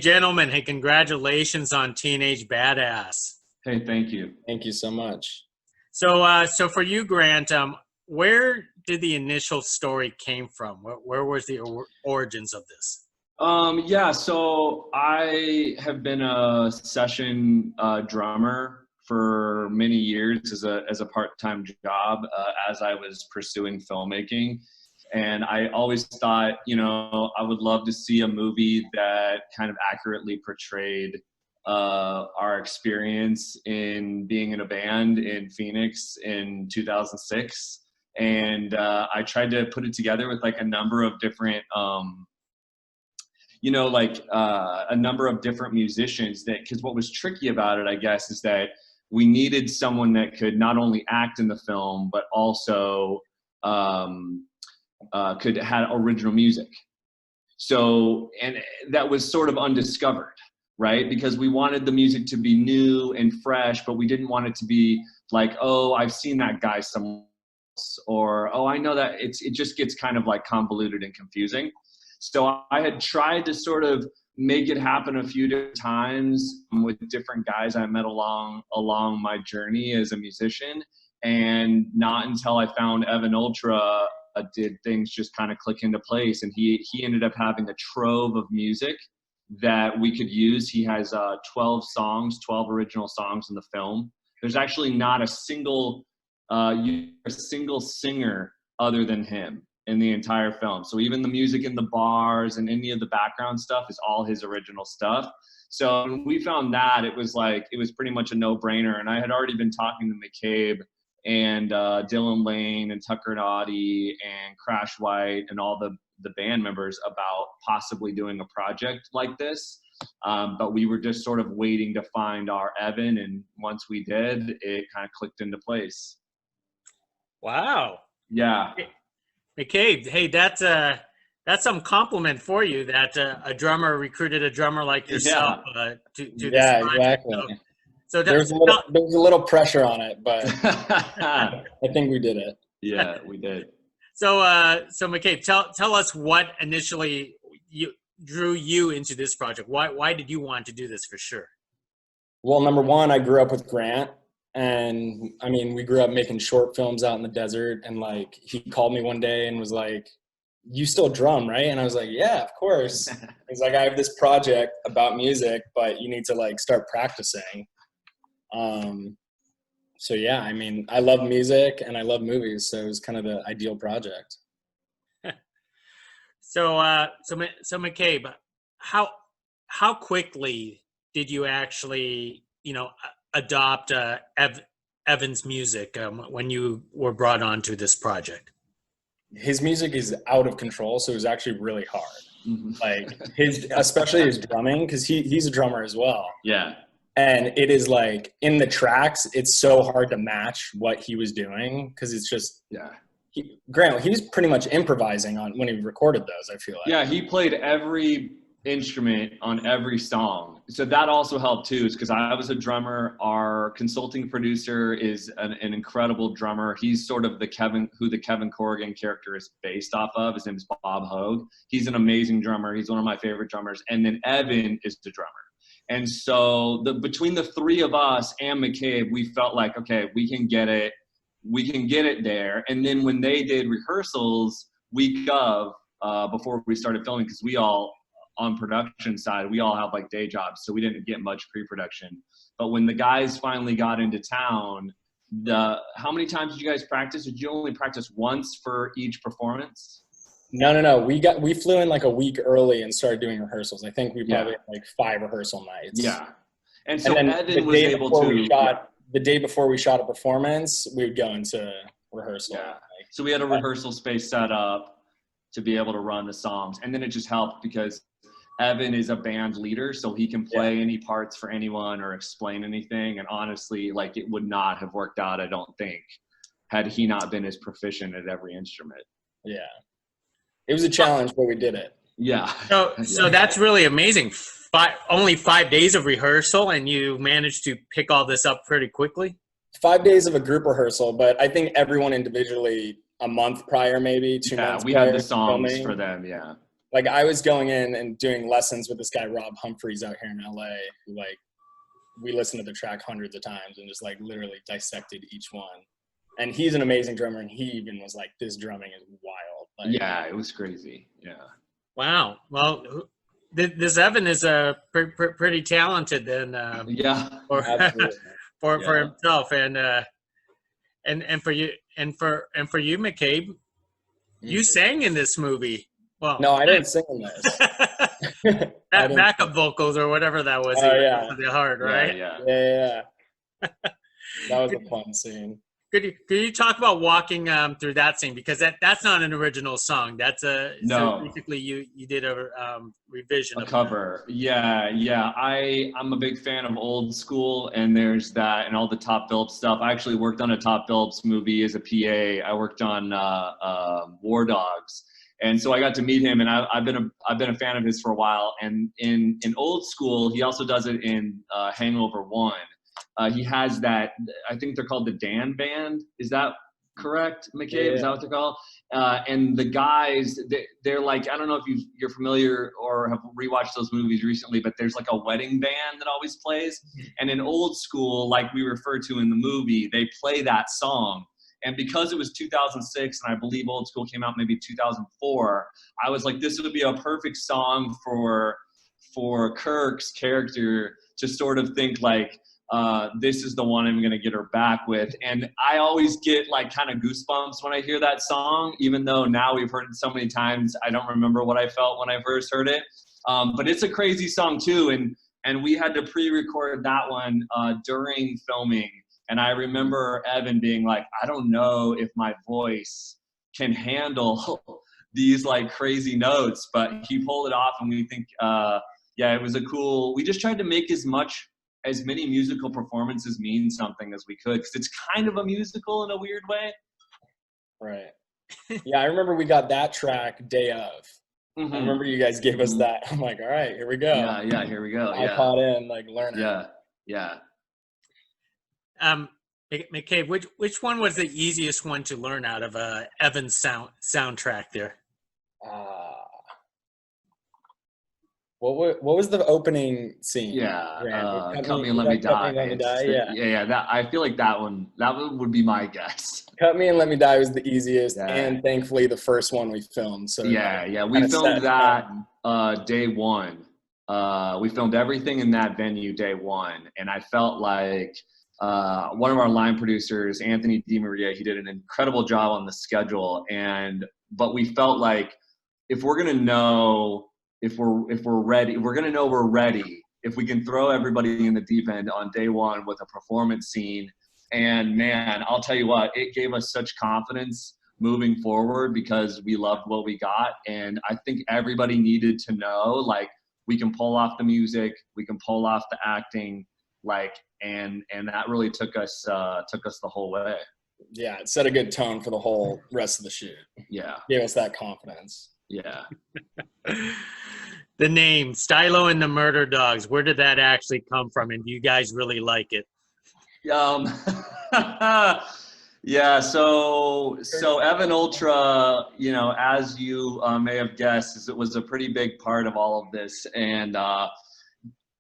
gentlemen, hey, congratulations on Teenage Badass. Hey, thank you. Thank you so much. So for you, Grant, where did the initial story came from? Where was the origins of this? Yeah, so I have been a session drummer for many years as a part-time job as I was pursuing filmmaking. And I always thought, I would love to see a movie that kind of accurately portrayed our experience in being in a band in Phoenix in 2006. And I tried to put it together with like a number of different, a number of different musicians because what was tricky about it, I guess, is that we needed someone that could not only act in the film, but also could have original music. So, and that was sort of undiscovered, right? Because we wanted the music to be new and fresh, but we didn't want it to be like, oh, I've seen that guy somewhere else, or, oh, I know that it just gets kind of like convoluted and confusing. So I had tried to sort of make it happen a few different times with different guys I met along my journey as a musician. And not until I found Evan Ultra did things just kind of click into place. And he ended up having a trove of music that we could use. He has 12 original songs in the film. There's actually not a single singer other than him in the entire film. So even the music in the bars and any of the background stuff is all his original stuff. So when we found that, it was pretty much a no-brainer. And I had already been talking to Mcabe and Dylan Lane and Tucker Naughty and Crash White and all the band members about possibly doing a project like this. But we were just sort of waiting to find our Evan. And once we did, it kind of clicked into place. Wow. Yeah. McCabe, hey, that's some compliment for you that a drummer recruited a drummer like yourself to this project. Exactly. So there was a little pressure on it, but I think we did it. Yeah, we did. So McCabe, tell us what initially drew you into this project. Why did you want to do this for sure? Well, number one, I grew up with Grant. And I mean, we grew up making short films out in the desert, and like he called me one day and was like, "You still drum, right?" And I was like, "Yeah, of course." He's like, "I have this project about music, but you need to like start practicing." So yeah, I mean, I love music and I love movies, so it was kind of the ideal project. So McCabe, how quickly did you actually, adopt Evan's music when you were brought onto this project? His music is out of control, so it was actually really hard. Mm-hmm. Like especially his drumming, because he's a drummer as well. Yeah. And it is like in the tracks, it's so hard to match what he was doing because it's just Grant. He was pretty much improvising on when he recorded those. I feel like. Yeah, he played every instrument on every song, so that also helped too, is because I was a drummer. Our consulting producer is an incredible drummer. He's sort of who the Kevin Corrigan character is based off of. His name is Bob Hogue. He's an amazing drummer. He's one of my favorite drummers. And then Evan is the drummer. And so between the three of us and McCabe, we felt like, okay, we can get it there. And then when they did rehearsals week of before we started filming, because we all on production side, we all have like day jobs, so we didn't get much pre-production. But when the guys finally got into town, how many times did you guys practice? Did you only practice once for each performance? No. We flew in like a week early and started doing rehearsals. I think we probably had like 5 rehearsal nights. Yeah. And so Evan was able to. The day before we shot a performance, we would go into rehearsal. Yeah. So we had a rehearsal space set up to be able to run the songs, and then it just helped because Evan is a band leader, so he can play any parts for anyone or explain anything. And honestly, like, it would not have worked out, I don't think, had he not been as proficient at every instrument. Yeah. It was a challenge, but we did it. Yeah. So that's really amazing. Only 5 days of rehearsal, and you managed to pick all this up pretty quickly? 5 days of a group rehearsal, but I think everyone individually a month prior, maybe 2 months. Yeah, we had the songs for them, yeah. like I was going in and doing lessons with this guy, Rob Humphreys, out here in LA, who like, we listened to the track hundreds of times and just like literally dissected each one. And he's an amazing drummer. And he even was like, this drumming is wild. Like, yeah, it was crazy. Yeah. Wow. Well, this Evan is pretty talented then. Yeah. For Absolutely. himself, and for you, McCabe, you sang in this movie. Well, no, I didn't sing in this. Backup vocals or whatever that was. Oh, yeah. The heart, right? Yeah. That was a fun scene. Could you talk about walking through that scene, because that's not an original song. That's No. So basically you did a revision, a cover. Yeah. I'm a big fan of old school, and there's that and all the Top Phillips stuff. I actually worked on a Top Phillips movie as a PA. I worked on War Dogs, and so I got to meet him, and I've been a fan of his for a while. And in old school, he also does it in Hangover 1. He has that, I think they're called the Dan Band. Is that correct, McCabe? Yeah. Is that what they're called? And the guys, they're like, I don't know if you're familiar or have rewatched those movies recently, but there's like a wedding band that always plays. And in old school, like we refer to in the movie, they play that song. And because it was 2006, and I believe old school came out maybe 2004, I was like, this would be a perfect song for Kirk's character to sort of think like, this is the one I'm going to get her back with. And I always get like kind of goosebumps when I hear that song, even though now we've heard it so many times, I don't remember what I felt when I first heard it. But it's a crazy song too. And we had to pre-record that one during filming. And I remember Evan being like, I don't know if my voice can handle these like crazy notes, but he pulled it off. And we think, it was we just tried to make as many musical performances mean something as we could, because it's kind of a musical in a weird way. Right. Yeah, I remember we got that track day of. Mm-hmm. I remember you guys gave us that. I'm like, all right, here we go. Yeah, here we go. I caught in, like, learning. Yeah. McCabe, which one was the easiest one to learn out of Evan's soundtrack there? What was the opening scene? Yeah, Cut Me and Let Me Die. That, I feel like that one would be my guess. Cut Me and Let Me Die was the easiest, and thankfully the first one we filmed. So we filmed that day one. We filmed everything in that venue day one, and I felt like one of our line producers, Anthony DiMaria, he did an incredible job on the schedule, but we felt like if we're gonna know if we're ready, we're gonna know we're ready if we can throw everybody in the deep end on day one with a performance scene. And man, I'll tell you what, it gave us such confidence moving forward because we loved what we got. And I think everybody needed to know, like, we can pull off the music, we can pull off the acting, like, and that really took us the whole way. Yeah, it set a good tone for the whole rest of the shoot. Yeah, gave us that confidence. Yeah. The name Stylo and the Murder Dogs, where did that actually come from, and do you guys really like it? Yeah, so Evan Ultra, as you may have guessed, it was a pretty big part of all of this. And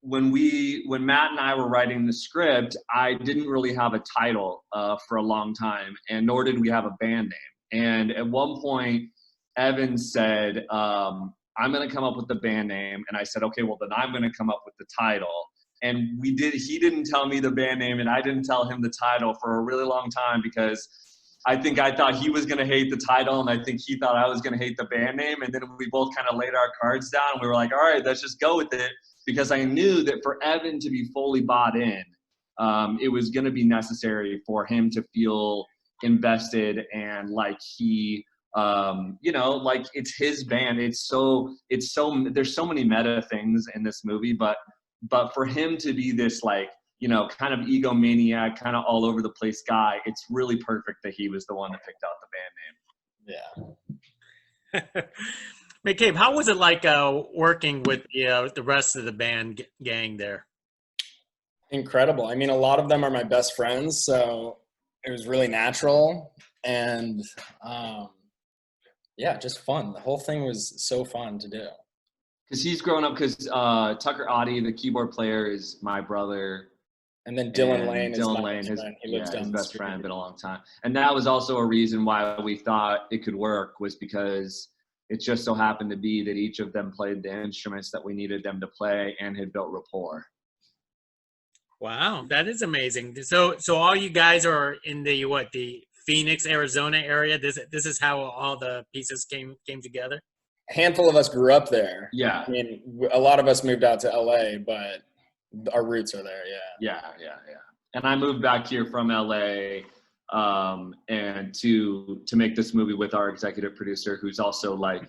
when Matt and I were writing the script, I didn't really have a title for a long time, and nor did we have a band name. And at one point, Evan said, I'm going to come up with the band name. And I said, okay, well, then I'm going to come up with the title. And he didn't tell me the band name, and I didn't tell him the title for a really long time, because I thought he was going to hate the title, and I think he thought I was going to hate the band name. And then we both kind of laid our cards down, and we were like, all right, let's just go with it. Because I knew that for Evan to be fully bought in, it was going to be necessary for him to feel invested and like he, like it's his band. It's so there's so many meta things in this movie, but for him to be this like, kind of egomaniac, kind of all over the place guy, it's really perfect that he was the one that picked out the band name. Yeah. McCabe, how was it like working with the rest of the band gang there? Incredible. I mean, a lot of them are my best friends, so it was really natural. And yeah, just fun. The whole thing was so fun to do. Because he's grown up, because Tucker Oddie, the keyboard player, is my brother. And then Dylan Lane is Dylan my Lane, best friend. He lives down his the best street. friend, been a long time. And that was also a reason why we thought it could work, was because it just so happened to be that each of them played the instruments that we needed them to play and had built rapport. Wow, that is amazing. So all you guys are in the Phoenix, Arizona area. This is how all the pieces came together. A handful of us grew up there. Yeah. I mean, a lot of us moved out to LA, but our roots are there. Yeah. And I moved back here from LA, and to make this movie with our executive producer, who's also like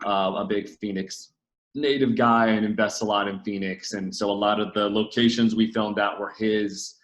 a big Phoenix native guy and invests a lot in Phoenix. And so a lot of the locations we filmed at were his.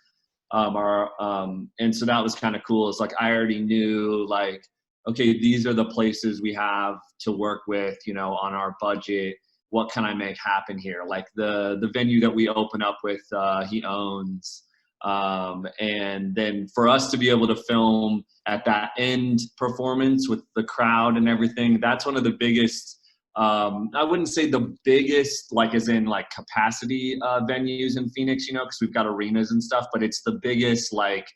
And so that was kind of cool. It's like I already knew, like, okay, these are the places we have to work with, you know, on our budget. What can I make happen here? Like the venue that we open up with, he owns. And then for us to be able to film at that end performance with the crowd and everything, that's one of the biggest, I wouldn't say the biggest, like as in like capacity venues in Phoenix, you know, because we've got arenas and stuff, but it's the biggest, like,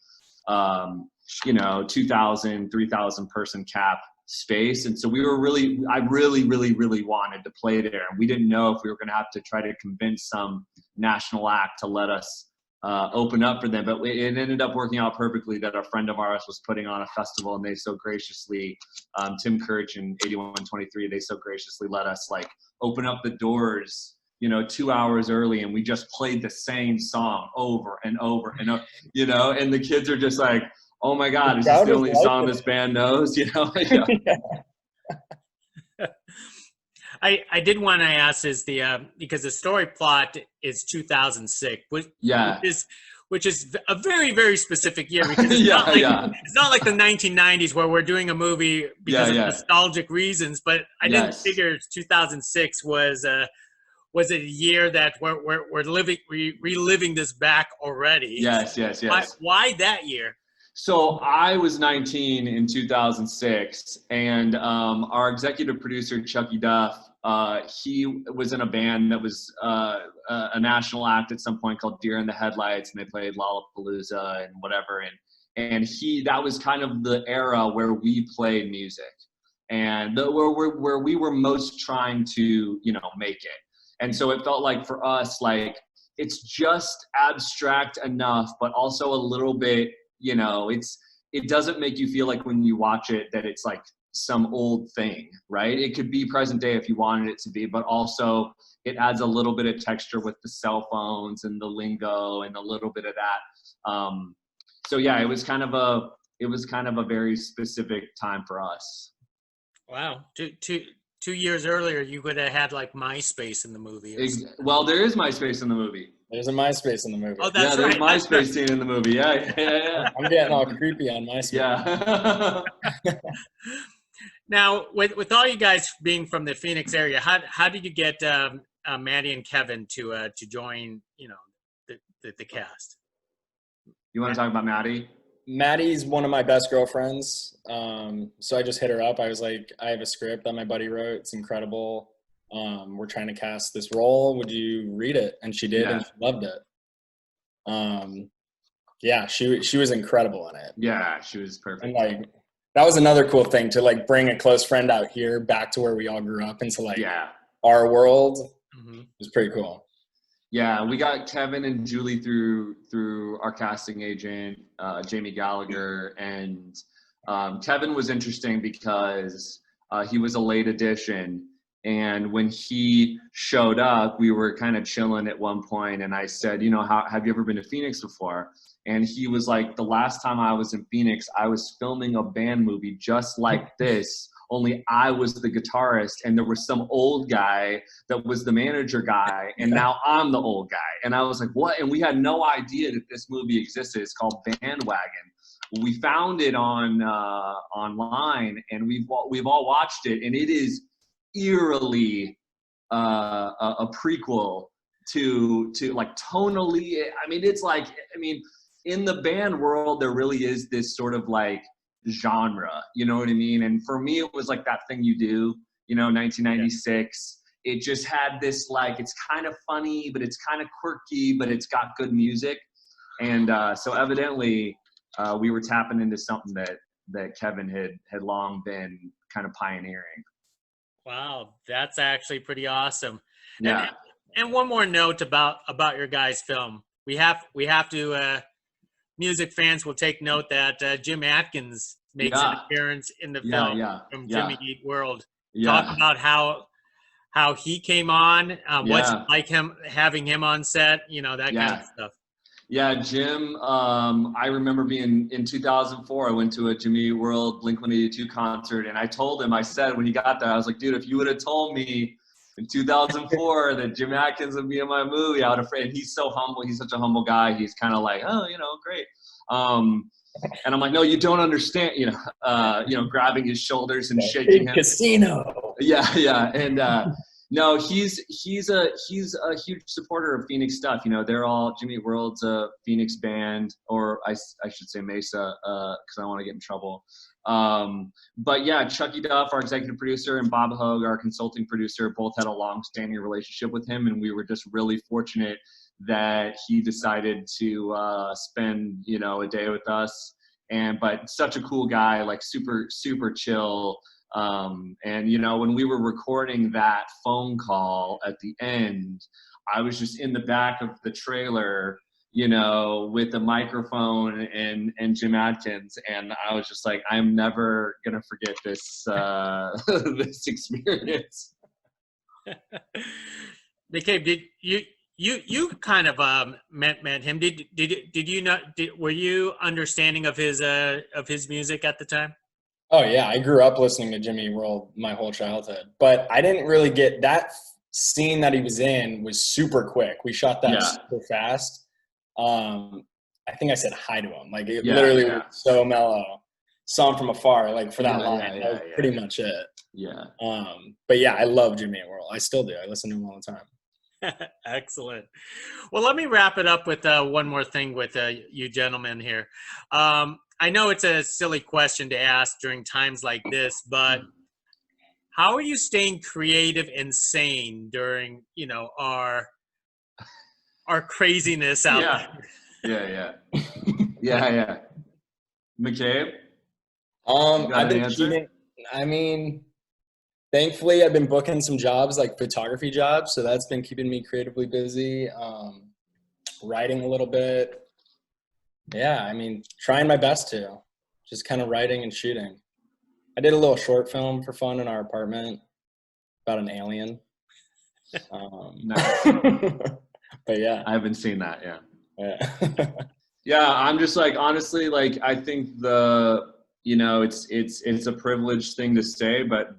you know, 2,000, 3,000 person cap space. And so I really wanted to play there. And we didn't know if we were going to have to try to convince some national act to let us open up for them. But it ended up working out perfectly that a friend of ours was putting on a festival, and they so graciously, Tim Kirch and 8123, they so graciously let us like open up the doors, you know, 2 hours early, and we just played the same song over and over and over, you know, and the kids are just like, oh my God, is this the only song this band knows? You know? Yeah. I did want to ask is because the story plot is 2006, which is a very, very specific year, because it's it's not like the 1990s where we're doing a movie because of nostalgic reasons, but I didn't figure 2006 was a year that we're reliving this back already. Yes. Why that year? So I was 19 in 2006, and our executive producer, Chucky Duff, he was in a band that was a national act at some point called Deer in the Headlights, and they played Lollapalooza and whatever. And that was kind of the era where we played music, and where we were most trying to, you know, make it. And so it felt like for us, like, it's just abstract enough, but also a little bit, you know, it doesn't make you feel like when you watch it that it's like some old thing, right? It could be present day if you wanted it to be, but also it adds a little bit of texture with the cell phones and the lingo and a little bit of that. So yeah, it was kind of a very specific time for us. Wow. 2 years earlier, you would have had like MySpace in the movie. Well, there is MySpace in the movie. There's a MySpace in the movie. Oh, that's right. There's MySpace scene in the movie. Yeah. I'm getting all creepy on MySpace. Yeah. Now, with all you guys being from the Phoenix area, how did you get Maddie and Kevin to join, you know, the cast? You want to talk about Maddie? Maddie's one of my best girlfriends. So I just hit her up. I was like, I have a script that my buddy wrote. It's incredible. We're trying to cast this role. Would you read it? And she did, and she loved it. Yeah, she was incredible in it. Yeah, she was perfect. And like, that was another cool thing, to like bring a close friend out here back to where we all grew up into like our world. Mm-hmm. It was pretty cool. Yeah, we got Kevin and Julie through our casting agent, Jamie Gallagher. And Kevin was interesting because he was a late addition. And when he showed up, we were kind of chilling at one point, and I said, you know, have you ever been to Phoenix before? And he was like, the last time I was in Phoenix, I was filming a band movie just like this, only I was the guitarist, and there was some old guy that was the manager guy, and now I'm the old guy. And I was like, what? And we had no idea that this movie existed. It's called Bandwagon. We found it on online, and we've all watched it, and it is eerily a prequel to like tonally. I mean, it's like, I mean, in the band world, there really is this sort of like genre, you know what I mean? And for me, it was like That Thing You Do, you know, 1996. It just had this, like, it's kind of funny, but it's kind of quirky, but it's got good music. And so evidently we were tapping into something that Kevin had long been kind of pioneering. Wow, that's actually pretty awesome. Yeah. And one more note about your guys' film. We have to music fans will take note that Jim Atkins makes an appearance in the film from Jimmy Eat World. Talk about how he came on, what's it like having him on set, you know, that kind of stuff. Yeah, Jim, I remember being in 2004, I went to a Jimmy Eat World Blink-182 concert, and I told him, I said when he got there, I was like, dude, if you would have told me in 2004 that Jim Atkins would be in my movie, I would have, and he's so humble, he's such a humble guy, he's kind of like, oh, you know, great. And I'm like, no, you don't understand, you know, grabbing his shoulders and shaking him. Casino. Yeah. And no, he's a huge supporter of Phoenix stuff. You know, they're all, Jimmy Eat World's a Phoenix band, or I should say Mesa, because I don't want to get in trouble. But yeah, Chucky Duff, our executive producer, and Bob Hogue, our consulting producer, both had a long-standing relationship with him, and we were just really fortunate that he decided to spend, you know, a day with us. But such a cool guy, like super chill. And you know, when we were recording that phone call at the end, I was just in the back of the trailer, you know, with the microphone and Jim Atkins, and I was just like, I'm never gonna forget this this experience. Mcabe, did you kind of met him? Did you not? Were you understanding of his music at the time? Oh yeah, I grew up listening to Jimmy Eat World my whole childhood, but I didn't really get that scene that he was in was super quick. We shot that super fast. I think I said hi to him. Like it literally was so mellow. Saw him from afar, like for that line. That was pretty much it. Yeah. But yeah, I love Jimmy Eat World. I still do. I listen to him all the time. Excellent. Well, let me wrap it up with one more thing with you gentlemen here. I know it's a silly question to ask during times like this, but how are you staying creative and sane during, you know, our craziness out there? Yeah. McCabe? I've been cheating. I mean, thankfully, I've been booking some jobs, like photography jobs, so that's been keeping me creatively busy. Writing a little bit. Yeah, I mean, trying my best to. Just kind of writing and shooting. I did a little short film for fun in our apartment about an alien. But yeah. I haven't seen that, Yeah, I'm just like, honestly, like, I think you know, it's a privileged thing to say, but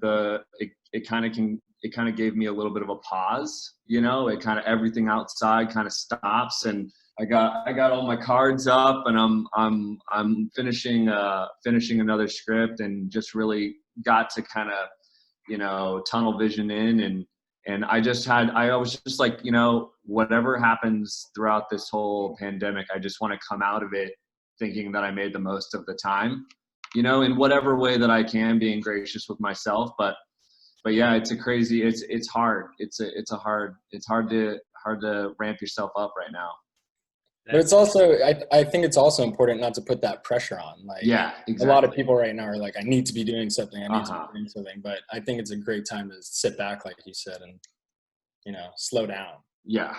it kind of gave me a little bit of a pause, you know, it kind of, everything outside kind of stops, and I got all my cards up, and I'm finishing another script, and just really got to kind of, you know, tunnel vision in, and I was just like, you know, whatever happens throughout this whole pandemic, I just want to come out of it thinking that I made the most of the time, you know, in whatever way that I can, being gracious with myself. But yeah, it's hard. It's hard to ramp yourself up right now. But it's also, I think it's also important not to put that pressure on. Like, exactly. A lot of people right now are like, I need to be doing something. I need to be doing something. But I think it's a great time to sit back, like you said, and, you know, slow down. Yeah.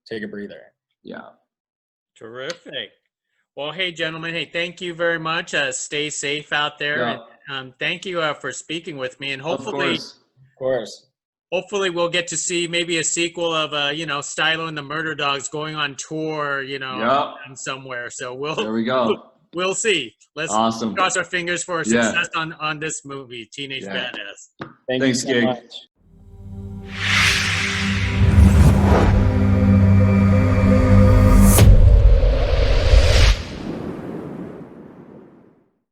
Take a breather. Yeah. Terrific. Well, hey, gentlemen. Hey, thank you very much. Stay safe out there. Yeah. And, thank you for speaking with me. And hopefully, of course. Hopefully we'll get to see maybe a sequel of, you know, Stylo and the Murder Dogs going on tour, you know, somewhere. So there we go. We'll see. Let's cross our fingers for success on this movie, Teenage Badass. Thanks so much.